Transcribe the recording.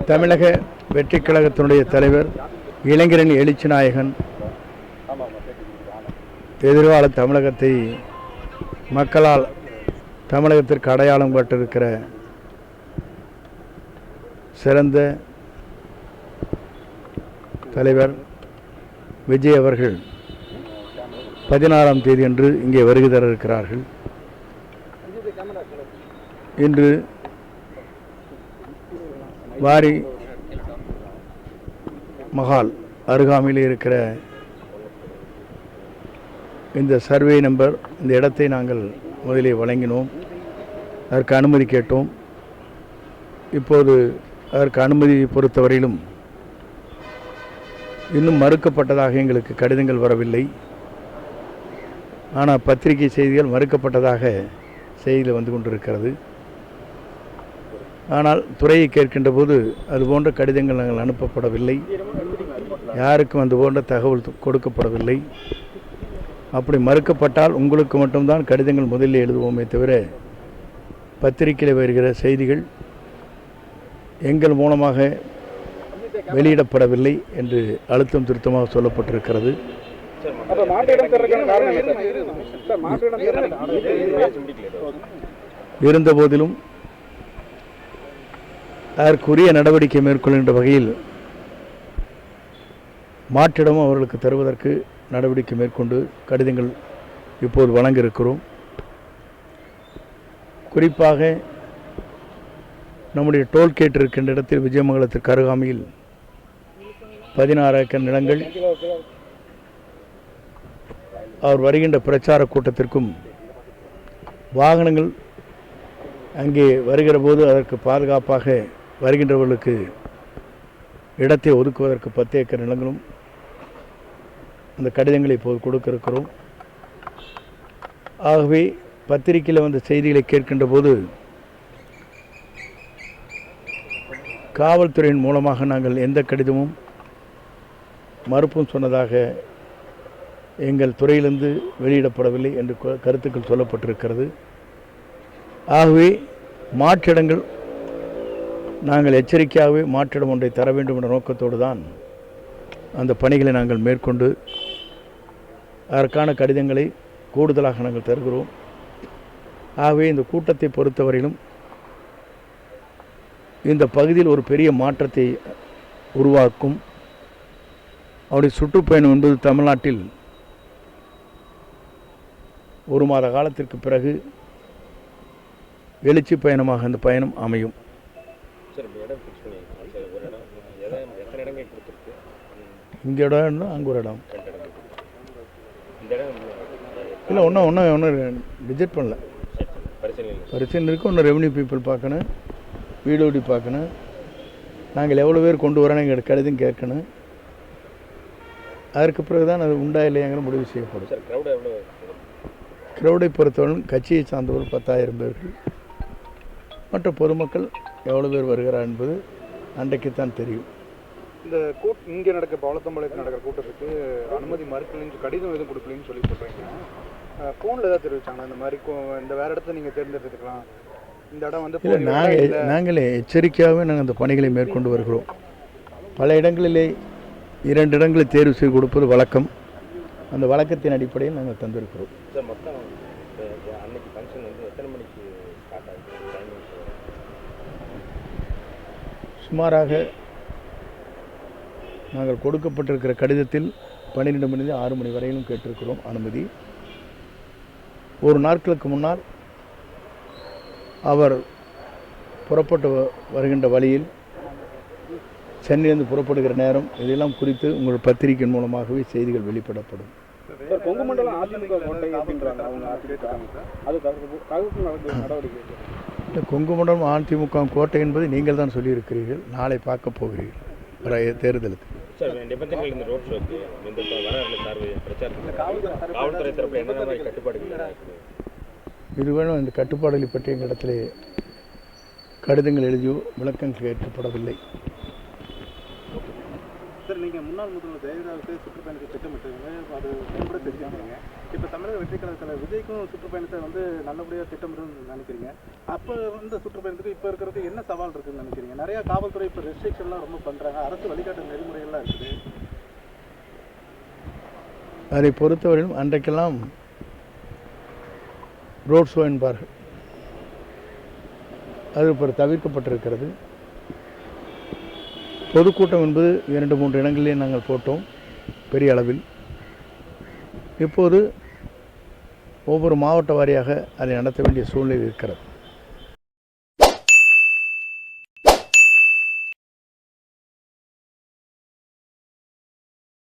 தமிழக வெற்றி கழகத்தினுடைய தலைவர் இளைஞரணி எழுச்சி நாயகன் எதிர்கால தமிழகத்தை மக்களால் தமிழகத்திற்கு அடையாளம் காட்டிருக்கிற சிறந்த தலைவர் விஜய் அவர்கள் 16ஆம் தேதி அன்று இங்கே வருகை தர இருக்கிறார்கள். இன்று வாரி மஹால் அருகாமையில் இருக்கிற இந்த சர்வே நம்பர் இந்த இடத்தை நாங்கள் முதலில் வழங்கினோம். அதற்கு அனுமதி கேட்டோம். இப்போது அதற்கு அனுமதி பொறுத்தவரையிலும் இன்னும் மறுக்கப்பட்டதாக எங்களுக்கு கடிதங்கள் வரவில்லை. ஆனால் பத்திரிகை செய்திகள் மறுக்கப்பட்டதாக செய்தியில் வந்து கொண்டிருக்கிறது. ஆனால் துறையை கேட்கின்ற போது அதுபோன்ற கடிதங்கள் நாங்கள் அனுப்பப்படவில்லை, யாருக்கும் அது போன்ற தகவல் கொடுக்கப்படவில்லை. அப்படி மறுக்கப்பட்டால் உங்களுக்கு மட்டும்தான் கடிதங்கள் முதலில் எழுதுவோமே தவிர பத்திரிகையில் வருகிற செய்திகள் எங்கள் மூலமாக வெளியிடப்படவில்லை என்று அழுத்தம் திருத்தமாக சொல்லப்பட்டிருக்கிறது. இருந்தபோதிலும் அதற்குரிய நடவடிக்கை மேற்கொள்கின்ற வகையில் மாற்றிடமும் அவர்களுக்கு தருவதற்கு நடவடிக்கை மேற்கொண்டு கடிதங்கள் இப்போது வழங்க இருக்கிறோம். குறிப்பாக நம்முடைய டோல்கேட் இருக்கின்ற இடத்தில் விஜயமங்கலத்திற்கு அருகாமையில் 16 ஏக்கர் நிலங்கள் அவர் வருகின்ற பிரச்சார கூட்டத்திற்கும் வாகனங்கள் அங்கே வருகிற போது அதற்கு பாதுகாப்பாக வருகின்றவர்களுக்கு இடத்தை ஒதுக்குவதற்கு 10 ஏக்கர் நிலங்களும் அந்த கடிதங்களை இப்போது கொடுக்க இருக்கிறோம். ஆகவே பத்திரிகையில் வந்த செய்திகளை கேட்கின்ற போது காவல்துறையின் மூலமாக நாங்கள் எந்த கடிதமும் மறுப்பும் சொன்னதாக எங்கள் துறையிலிருந்து வெளியிடப்படவில்லை என்று கருத்துக்கள் சொல்லப்பட்டிருக்கிறது. ஆகவே மாற்றிடங்கள் நாங்கள் எச்சரிக்கையாகவே மாற்றிடம் ஒன்றை தர வேண்டும் என்ற நோக்கத்தோடு தான் அந்த பணிகளை நாங்கள் மேற்கொண்டு அதற்கான கடிதங்களை கூடுதலாக நாங்கள் தருகிறோம். ஆகவே இந்த கூட்டத்தை பொறுத்தவரையிலும் இந்த பகுதியில் ஒரு பெரிய மாற்றத்தை உருவாக்கும். அவருடைய சுற்றுப்பயணம் என்பது தமிழ்நாட்டில் ஒரு மாத காலத்திற்கு பிறகு எழுச்சி பயணமாக அந்த பயணம் அமையும். இங்கே இடம் அங்கே ஒரு இடம் இல்லை, ஒன்றும் ரிஜெக்ட் பண்ணல. பரிசீலனை இருக்குது. ஒன்று ரெவன்யூ பீப்புள் பார்க்கணும், வீடோடி பார்க்கணும், நாங்கள் எவ்வளோ பேர் கொண்டு வரோன்னு எங்களுக்கு கடிதம் கேட்கணும். அதற்கு பிறகு தான் அது உண்டா இல்லையாங்கிற முடிவு செய்யப்படும். க்ரௌடை பொறுத்தவரை கட்சியை சார்ந்தவர்கள் 10,000 பேர்கள், மற்ற பொதுமக்கள் எவ்வளோ பேர் வருகிறார் என்பது அன்றைக்குத்தான் தெரியும். இந்த இங்கே நடக்க பவளத்தம்பாளையத்தில் நடக்கிற கூட்டத்துக்கு அனுமதி மறுக்கலைன்னு கடிதம் எதுவும் கொடுக்கலன்னு சொல்லி சொல்கிறீங்க. ஃபோனில் ஏதாவது தெரிவிச்சாங்க இந்த மாதிரி இந்த வேறு இடத்த நீங்கள் தேர்ந்தெடுத்துக்கலாம், இந்த இடம் வந்து இல்லை, நாங்களே எச்சரிக்கையாகவே நாங்கள் அந்த பணிகளை மேற்கொண்டு வருகிறோம். பல இடங்களிலே 2 இடங்களை தேர்வு செய்து கொடுப்பது வழக்கம். அந்த வழக்கத்தின் அடிப்படையில் நாங்கள் தந்திருக்கிறோம். சுமாராக நாங்கள் கொடுக்கப்பட்டிருக்கிற கடிதத்தில் 12 மணி 6 மணி வரையிலும் கேட்டிருக்கிறோம் அனுமதி. ஒரு நாட்களுக்கு முன்னால் அவர் புறப்பட்டு வருகின்ற வழியில் சென்னையிலிருந்து புறப்படுகிற நேரம் இதெல்லாம் குறித்து உங்கள் பத்திரிகையின் மூலமாகவே செய்திகள் வெளியிடப்படும். கொங்கு மண்டலம் அதிமுக கோட்டை அப்படின்றாங்க. இந்த கொங்கு மண்டலம் அதிமுக கோட்டை என்பது நீங்கள் தான் சொல்லியிருக்கிறீர்கள். நாளை பார்க்க போகிறீர்கள் தேர்தலுக்கு. இது வேணும். இந்த கட்டுப்பாடுகளை பற்றி எங்களிடத்திலே கடிதங்கள் எழுதியோ விளக்கங்கள் கேட்கப்படவில்லை. சார் நீங்கள் முன்னாள் முதல்வர் ஜெயலலிதாவுக்கு சுற்றுப்பயணத்தை திட்டமிட்டுங்க, அது கூட செஞ்சுருக்கீங்க. இப்போ தமிழக வெற்றி கழகத்தில் விஜய்க்கும் சுற்றுப்பயணத்தை வந்து நல்லபடியாக திட்டமிடுன்னு நினைக்கிறீங்க. அப்போ இந்த சுற்றுப்பயணத்துக்கு இப்போ இருக்கிறதுக்கு என்ன சவால் இருக்குதுன்னு நினைக்கிறீங்க? நிறையா காவல்துறை இப்போ ரெஸ்ட்ரிக்ஷன்லாம் ரொம்ப பண்ணுறாங்க, அரசு வழிகாட்டு நெறிமுறைகள்லாம் இருக்குது. அதை பொறுத்தவரையிலும் அன்றைக்கெல்லாம் ரோட் ஷோ என்பார்கள், அது இப்போ தவிர்க்கப்பட்டிருக்கிறது. பொதுக்கூட்டம் என்பது 2-3 இடங்களிலே நாங்கள் போட்டோம் பெரிய அளவில். இப்போது ஒவ்வொரு மாவட்ட வாரியாக அதை நடத்த வேண்டிய சூழ்நிலை இருக்கிறது.